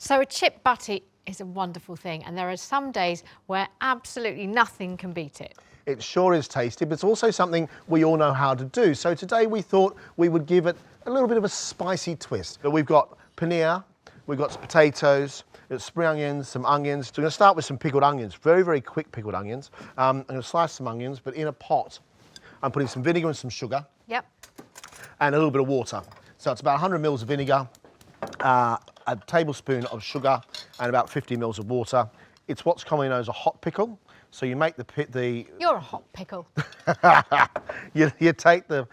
So a chip butty is a wonderful thing, and there are some days where absolutely nothing can beat it. It sure is tasty, but it's also something we all know how to do. So today we thought we would give it a little bit of a spicy twist. So we've got paneer, we've got some potatoes, we've got spring onions, some onions. So we're going to start with some pickled onions, very, very quick pickled onions. I'm going to slice some onions, but in a pot. I'm putting some vinegar and some sugar. Yep. And a little bit of water. So it's about 100 mils of vinegar, a tablespoon of sugar, and about 50 mils of water. It's what's commonly known as a hot pickle. So you make the You're a hot pickle. you take the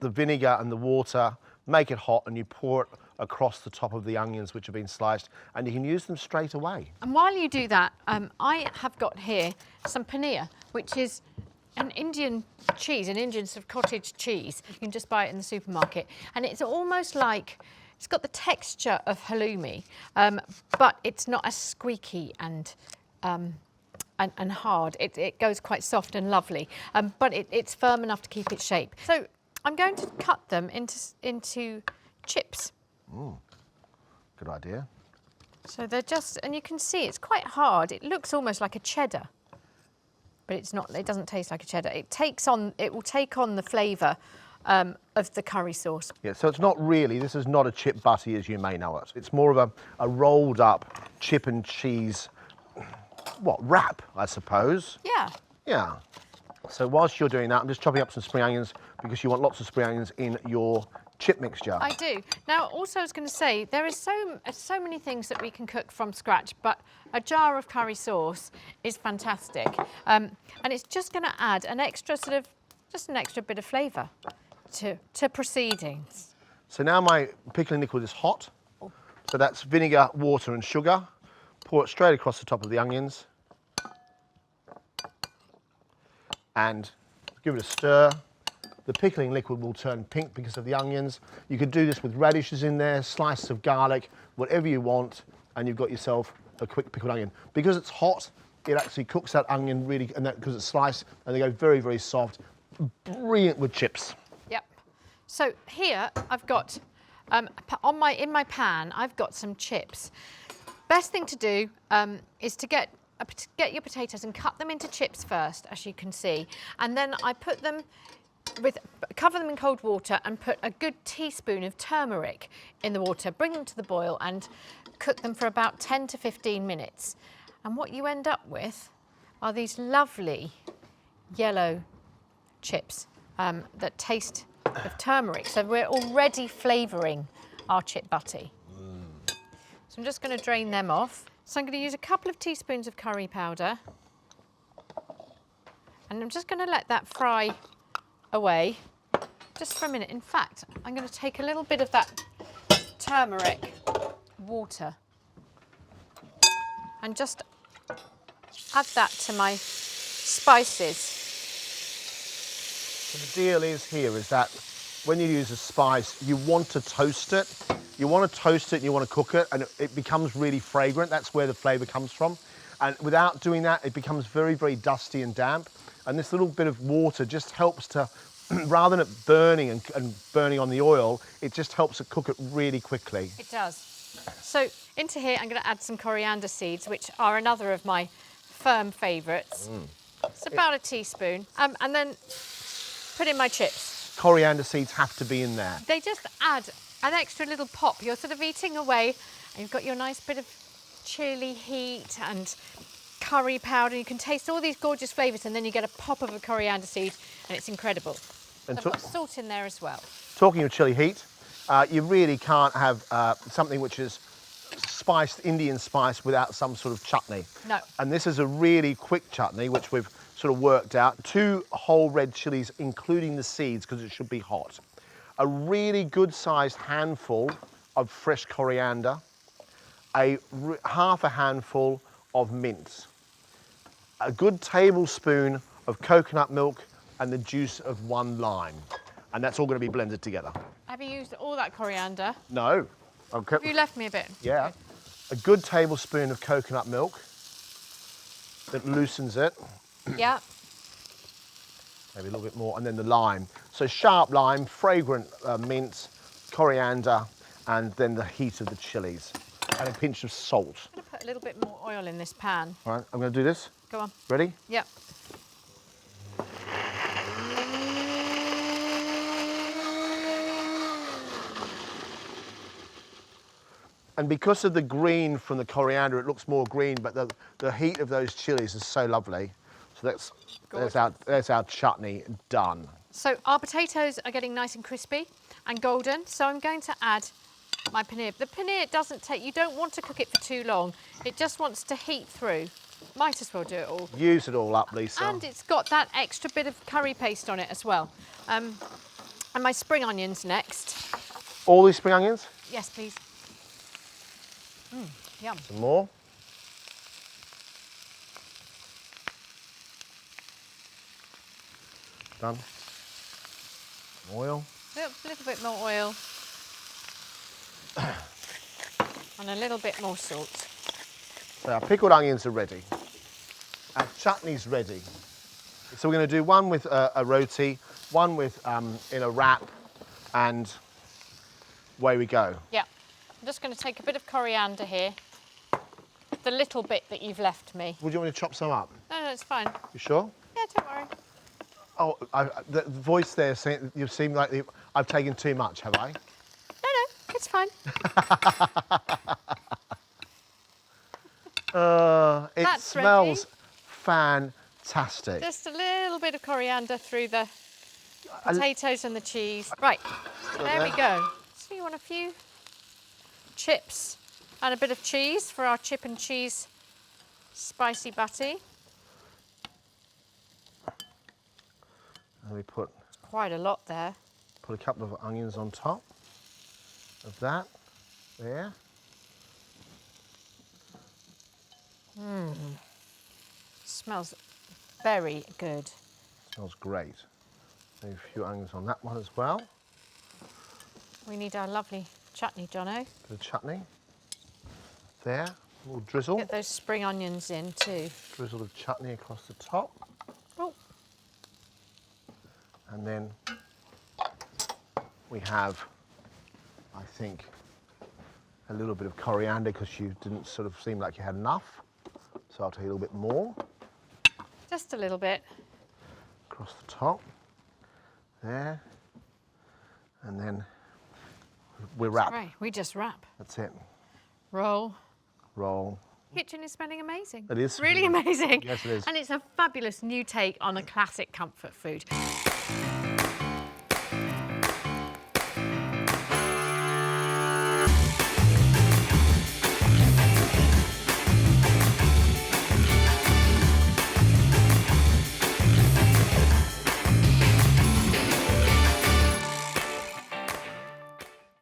vinegar and the water, make it hot, and you pour it across the top of the onions which have been sliced, and you can use them straight away. And while you do that, I have got here some paneer, which is an Indian cheese, an Indian sort of cottage cheese. You can just buy it in the supermarket. And it's almost like, it's got the texture of halloumi, but it's not as squeaky and hard. It goes quite soft and lovely, but it's firm enough to keep its shape. So I'm going to cut them into chips. Good idea. So they're just, and you can see it's quite hard. It looks almost like a cheddar, but it's not. It doesn't taste like a cheddar. It will take on the flavour of the curry sauce. Yeah, so it's not really, this is not a chip butty as you may know it. It's more of a rolled up chip and cheese, wrap, I suppose. Yeah. Yeah. So whilst you're doing that, I'm just chopping up some spring onions because you want lots of spring onions in your chip mixture. I do. Now, also I was going to say, there is so many things that we can cook from scratch, but a jar of curry sauce is fantastic. And it's just going to add an extra bit of flavour to proceedings. So now my pickling liquid is hot. So that's vinegar, water and sugar. Pour it straight across the top of the onions. And give it a stir. The pickling liquid will turn pink because of the onions. You could do this with radishes in there, slices of garlic, whatever you want, and you've got yourself a quick pickled onion. Because it's hot, it actually cooks that onion really, and that because it's sliced, and they go very, very soft. Brilliant with chips. Yep. So here I've got, in my pan, I've got some chips. Best thing to do is to get your potatoes and cut them into chips first, as you can see, and then I put them cover them in cold water and put a good teaspoon of turmeric in the water, bring them to the boil and cook them for about 10 to 15 minutes. And what you end up with are these lovely yellow chips that taste of turmeric. So we're already flavouring our chip butty. So I'm just going to drain them off. So I'm going to use a couple of teaspoons of curry powder. And I'm just going to let that fry away just for a minute. In fact, I'm going to take a little bit of that turmeric water and just add that to my spices. So the deal is that when you use a spice, you want to toast it. You want to toast it and you want to cook it, and it becomes really fragrant. That's where the flavour comes from. And without doing that, it becomes very, very dusty and damp. And this little bit of water just helps to, rather than it burning and burning on the oil, it just helps it cook it really quickly. It does. So into here, I'm going to add some coriander seeds, which are another of my firm favourites. It's about a teaspoon. And then put in my chips. Coriander seeds have to be in there. They just add an extra little pop. You're sort of eating away, and you've got your nice bit of chilli heat and curry powder. You can taste all these gorgeous flavours, and then you get a pop of a coriander seed, and it's incredible. And so I've got salt in there as well. Talking of chilli heat, you really can't have something which is spiced, Indian spice, without some sort of chutney. No. And this is a really quick chutney, which we've sort of worked out. 2 whole red chilies, including the seeds, because it should be hot. A really good-sized handful of fresh coriander, half a handful of mint, a good tablespoon of coconut milk, and the juice of 1 lime. And that's all going to be blended together. Have you used all that coriander? No. Okay. Have you left me a bit? Yeah. Okay. A good tablespoon of coconut milk that loosens it. Yeah. Maybe a little bit more, and then the lime. So sharp lime, fragrant mint, coriander, and then the heat of the chilies. and a pinch of salt. I'm going to put a little bit more oil in this pan. All right, I'm going to do this. Go on. Ready? Yep. And because of the green from the coriander, it looks more green, but the heat of those chilies is so lovely. So there's our chutney done. So our potatoes are getting nice and crispy and golden, so I'm going to add my paneer. The paneer doesn't take, you don't want to cook it for too long. It just wants to heat through. Might as well do it all. Use it all up, Lisa. And it's got that extra bit of curry paste on it as well. And my spring onions next. All these spring onions? Yes, please. Yum. Some more. Done. Oil. Little bit more oil. And a little bit more salt. So our pickled onions are ready. Our chutney's ready. So we're going to do one with a roti, one with in a wrap, and away we go. Yeah. I'm just going to take a bit of coriander here. The little bit that you've left me. Would you want me to chop some up? No, it's fine. You sure? Yeah, don't worry. Oh, the voice there saying you seem like I've taken too much, have I? No, it's fine. It That's smells fantastic. Just a little bit of coriander through the potatoes and the cheese. Right, there we go. So you want a few chips and a bit of cheese for our chip and cheese spicy butty. And we put Quite a lot there. a couple of onions on top of that. There. Smells very good. Smells great. Maybe a few onions on that one as well. We need our lovely chutney, Jono. Bit of chutney. There. A little drizzle. Get those spring onions in too. Drizzle of chutney across the top. Oh, And then we have, I think, a little bit of coriander because you didn't sort of seem like you had enough. So I'll take a little bit more just a little bit. across the top. There. And then we wrap. Right, we just wrap. That's it. Roll. Roll. Kitchen is smelling amazing. It is. Really amazing. Yes, it is. And it's a fabulous new take on a classic comfort food.